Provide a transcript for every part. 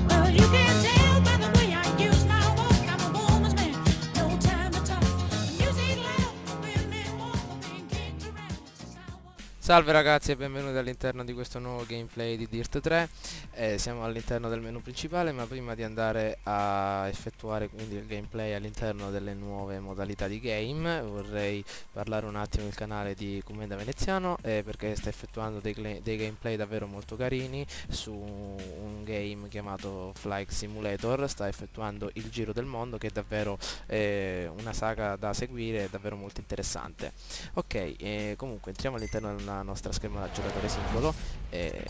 Well, you can tell by the way I use my walk. I'm a woman's man, no time to talk. Music loud, women walk, being kicked around since I was. Salve ragazzi e benvenuti all'interno di questo nuovo gameplay di Dirt 3. Siamo all'interno del menu principale, ma prima di andare a effettuare quindi il gameplay all'interno delle nuove modalità di game vorrei parlare un attimo del canale di Commenda Veneziano, perché sta effettuando dei gameplay davvero molto carini su un game chiamato Flight Simulator. Sta effettuando il giro del mondo, che è davvero una saga da seguire, davvero molto interessante. Ok, comunque entriamo all'interno della nostra scherma da giocatore singolo e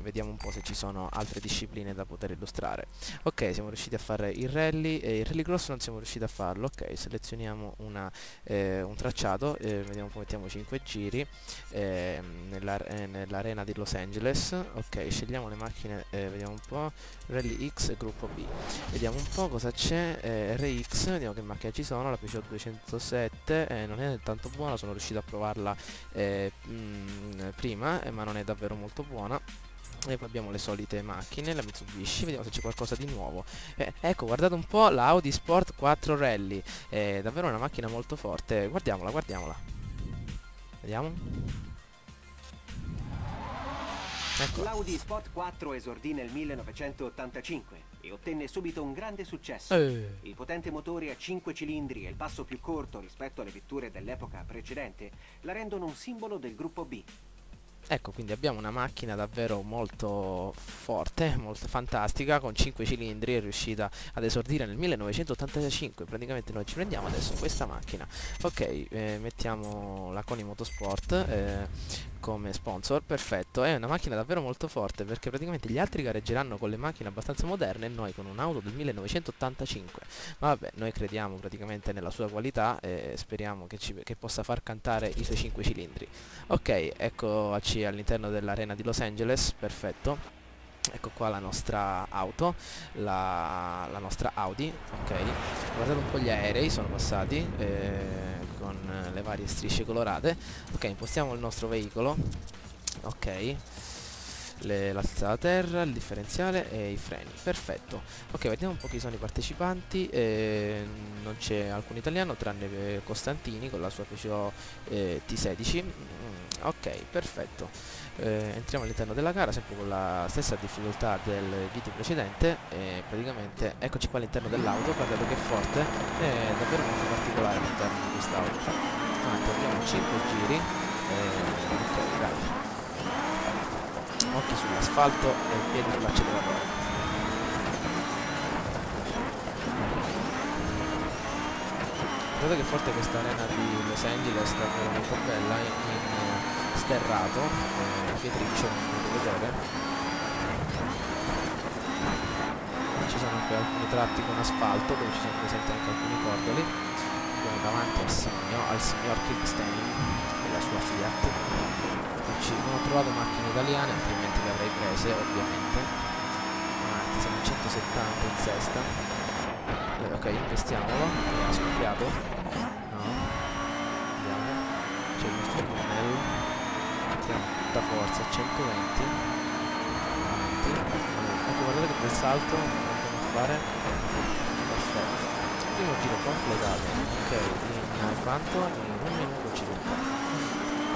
vediamo un po' se ci sono altre discipline da poter illustrare. Ok, siamo riusciti a fare il rally e il rallycross non siamo riusciti a farlo. Ok, selezioniamo un tracciato, vediamo come mettiamo 5 giri nell'arena di Los Angeles. Ok, scegliamo le macchine, vediamo un po', Rally X e gruppo B, vediamo un po' cosa c'è. RX, vediamo che macchine ci sono. La Peugeot 207 non è tanto buona, sono riuscito a provarla prima, ma non è davvero molto buona. E poi abbiamo le solite macchine, la Mitsubishi, vediamo se c'è qualcosa di nuovo. Ecco, guardate un po' la Audi Sport 4 Rally, è davvero una macchina molto forte. Guardiamola, guardiamola. Vediamo. Ecco. L'Audi Sport 4 esordì nel 1985 e ottenne subito un grande successo. Il potente motore a 5 cilindri e il passo più corto rispetto alle vetture dell'epoca precedente la rendono un simbolo del gruppo B. Ecco, quindi abbiamo una macchina davvero molto forte, molto fantastica, con 5 cilindri, è riuscita ad esordire nel 1985, praticamente noi ci prendiamo adesso questa macchina. Ok, mettiamo la Koni Motorsport come sponsor, perfetto, è una macchina davvero molto forte, perché praticamente gli altri gareggeranno con le macchine abbastanza moderne e noi con un'auto del 1985. Ma vabbè, noi crediamo praticamente nella sua qualità e speriamo che possa far cantare i suoi 5 cilindri. Ok, eccoci all'interno dell'arena di Los Angeles, perfetto. Ecco qua la nostra auto, la nostra Audi. Ok, guardate un po' gli aerei, sono passati con le varie strisce colorate. Ok, impostiamo il nostro veicolo. Ok, l'alzata da terra, il differenziale e i freni, perfetto. Ok, vediamo un po' chi sono i partecipanti. Non c'è alcun italiano tranne Costantini con la sua Peugeot T16. Ok, perfetto. Entriamo all'interno della gara sempre con la stessa difficoltà del video precedente. Praticamente eccoci qua all'interno dell'auto, guardate che forte, è davvero molto particolare all'interno di quest'auto. Avanti, abbiamo 5 giri. Ok, dai, occhi sull'asfalto e piedi sull'acceleratore. Guardate che forte questa arena di Los Angeles, davvero molto bella, in sterrato, pietriccio come potete vedere. Ci sono anche alcuni tratti con asfalto dove ci sono presenti anche alcuni cordoli. Abbiamo davanti al signor Kickstein e la sua Fiat. Non ho trovato macchine italiane, altrimenti le avrei prese ovviamente. Avanti, siamo a 170 in sesta. Ok, investiamolo. Ha scoppiato. No. Andiamo. C'è il nostro tunnel. Mettiamo tutta forza, 120. Avanti. Ecco, guardate che bel salto andiamo a fare. Perfetto. Primo giro completato. Ok, in quanto? In un minuto circa.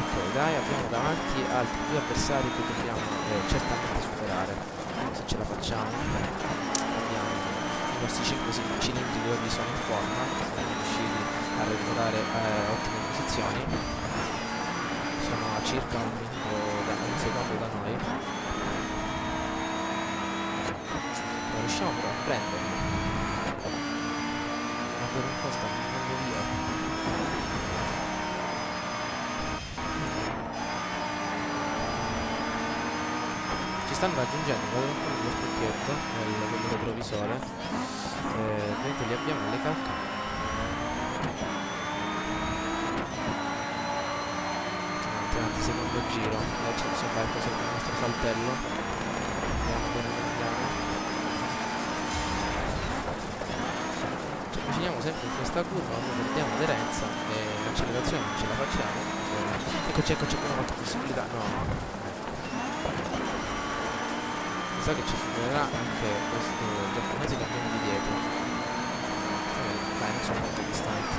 Ok, dai, abbiamo davanti altri due avversari che dobbiamo certamente superare. Se ce la facciamo. Abbiamo i nostri 5 cilindri che oggi sono in forma, siamo riusciti a recuperare ottime posizioni. Sono a circa un secondo da noi. Non riusciamo però a prenderli. Ma per un po' stanno andando via. Ci stanno raggiungendo, guardate un po' nello specchietto, nel retrovisore. Vedete, li abbiamo nelle calcare. Avanti, secondo giro. Adesso ci fa il coso con il nostro saltello. Andiamo bene, andiamo. Ci avviciniamo sempre in questa curva, quando perdiamo aderenza e l'accelerazione non ce la facciamo. Eccoci, eccoci, una volta possibilità. No. Mi sa che ci supererà anche questo giapponese che abbiamo di dietro. Dai, non sono molto distanti.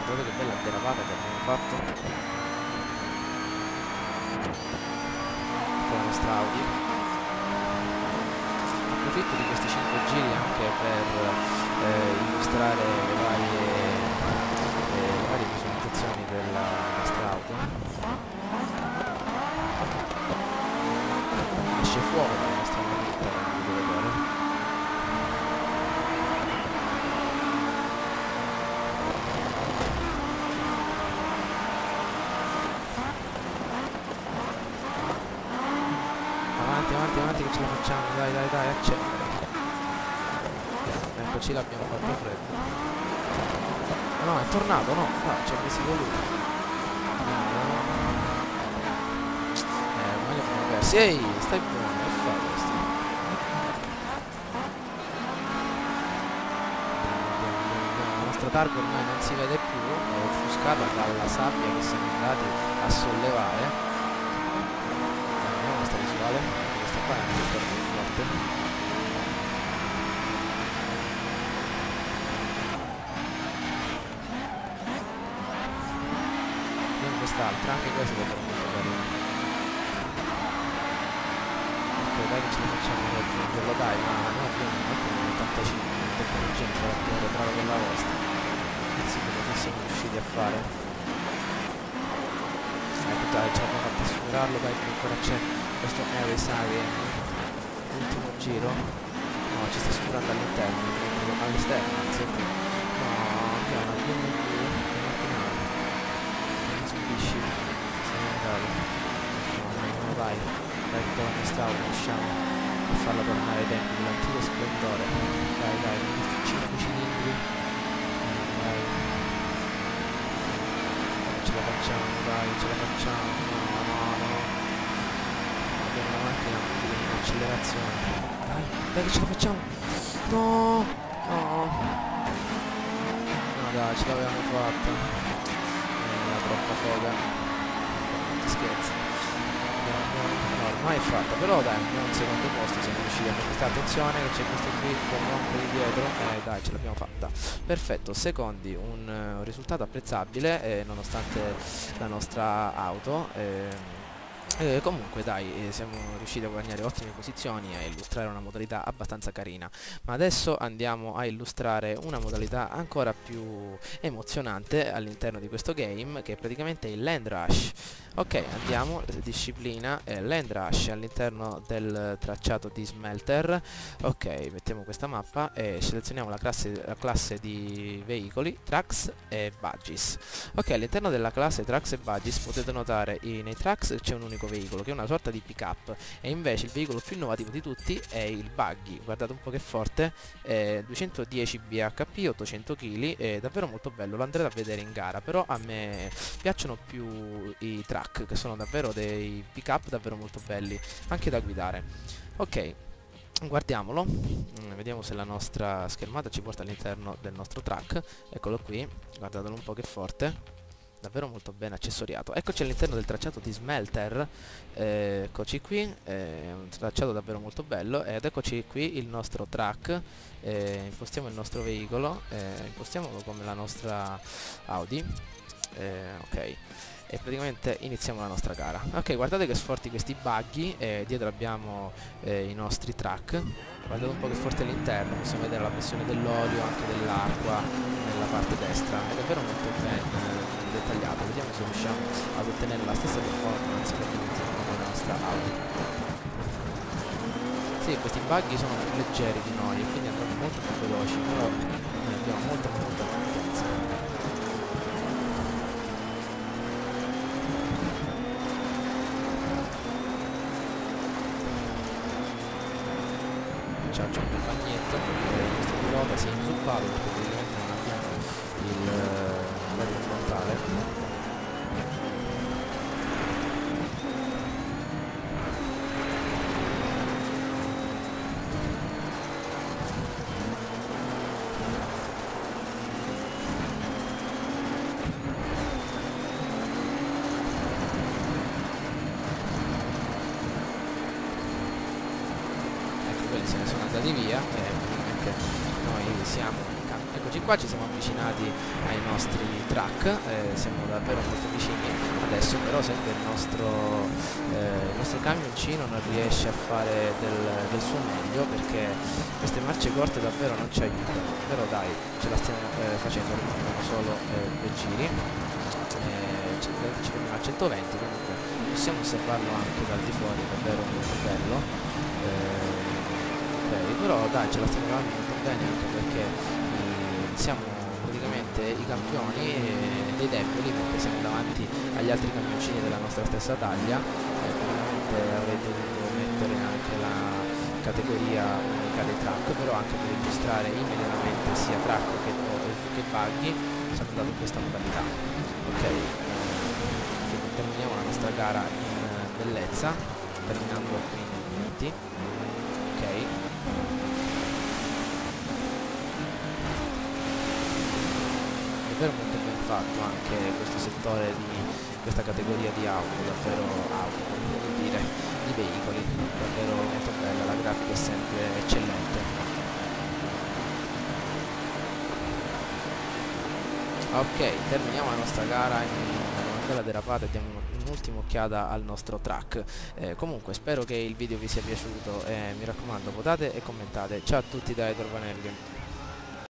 Guardate che bella derapata che abbiamo fatto con la nostra Audi. Approfitto di questi 5 giri anche per illustrare le varie visualizzazioni della nostra auto. Esce fuoco dalla nostra maglietta, come potete vedere. Avanti, avanti, avanti che ce la facciamo, dai, dai, dai, accelera. Eccoci, l'abbiamo fatto freddo. No, è tornato, no, ci ha messo lui. Ormai li abbiamo persi. Ehi, stai buono, che fa questo? La nostra targa ormai non si vede più, è offuscata dalla sabbia che siamo andati a sollevare. Vediamo questa visuale, questa qua è anche per più forte. Quest'altra, anche questa è molto carina. Ok, dai che ce la facciamo raggiungerlo, dai, ma noi abbiamo anche un 85 di tecnologia ancora più arretrata della vostra. Anzi, che siamo riusciti a fare. Ecco, dai, ce l'abbiamo fatta superarlo, dai, che ancora c'è questo Aerisarian. Ultimo giro. No, ci sta superando all'interno, all'esterno, anzi. No, andiamo più. No, dai, con la nostra auto riusciamo a farla tornare ai tempi dell'antico splendore. Dai, dai, con questi 5 cilindri. Dai. Ce la facciamo, dai, ce la facciamo. No, no, no. Abbiamo la macchina in accelerazione. Dai, dai che ce la facciamo. No, no. No, dai, ce l'avevamo fatta. Era troppa foga. Scherzi, no, ormai è fatta, però dai, andiamo al secondo posto, siamo riusciti a conquistare. Attenzione che c'è questo qui con rompo di dietro, dai, ce l'abbiamo fatta, perfetto, secondi, un risultato apprezzabile nonostante la nostra auto. Comunque dai, siamo riusciti a guadagnare ottime posizioni e a illustrare una modalità abbastanza carina, ma adesso andiamo a illustrare una modalità ancora più emozionante all'interno di questo game, che è praticamente il Land Rush. Ok, andiamo, disciplina Land Rush all'interno del tracciato di Smelter. Ok, mettiamo questa mappa e selezioniamo la classe di veicoli, Trucks e Buggies. Ok, all'interno della classe Trucks e Buggies potete notare nei Trucks c'è un unico veicolo che è una sorta di pick up, e invece il veicolo più innovativo di tutti è il Buggy. Guardate un po' che forte, 210 bhp, 800 kg, è davvero molto bello, lo andrete a vedere in gara, però a me piacciono più i Truck, che sono davvero dei pick up davvero molto belli anche da guidare. Ok, guardiamolo, vediamo se la nostra schermata ci porta all'interno del nostro truck. Eccolo qui, guardatelo un po' che forte, davvero molto ben accessoriato. Eccoci all'interno del tracciato di Smelter, eccoci qui, è un tracciato davvero molto bello, ed eccoci qui il nostro truck. Impostiamo il nostro veicolo, impostiamolo come la nostra Audi, ok, e praticamente iniziamo la nostra gara. Ok, guardate che sforti questi buggy, dietro abbiamo i nostri truck, guardate un po' che forte all'interno, possiamo vedere la pressione dell'olio, anche dell'acqua nella parte destra, è davvero molto ben dettagliato. Vediamo se riusciamo ad ottenere la stessa performance che abbiamo ottenuto con la nostra Audi. Sì, questi buggy sono più leggeri di noi e quindi andranno molto più veloci, però noi abbiamo molta potenza. C'è un bel bagnetto, questo pilota si è inzuppato perché praticamente non abbiamo il retro frontale. se ne sono andati via e praticamente noi siamo eccoci qua, ci siamo avvicinati ai nostri truck, siamo davvero molto vicini adesso, però sembra il nostro camioncino non riesce a fare del suo meglio, perché queste marce corte davvero non ci aiutano. Però dai, ce la stiamo facendo, rimangono solo 2 giri, ci fermiamo a 120, comunque possiamo osservarlo anche dal di fuori, è davvero molto bello. Ok, però dai, ce la stiamo cavando molto bene, anche perché siamo praticamente i campioni dei deboli, perché siamo davanti agli altri camioncini della nostra stessa taglia. Praticamente avrei dovuto mettere anche la categoria unica dei truck, però anche per illustrare immediatamente sia truck che buggy siamo andati in questa modalità. Ok, terminiamo la nostra gara in bellezza, terminando qui in 20. Ok, davvero molto ben fatto anche questo settore di questa categoria di auto, davvero voglio dire, di veicoli, davvero molto bella, la grafica è sempre eccellente. Ok, terminiamo la nostra gara in una bella derapata e diamo un'ultima occhiata al nostro track. Comunque spero che il video vi sia piaciuto e mi raccomando, votate e commentate. Ciao a tutti da Edor Vanelli.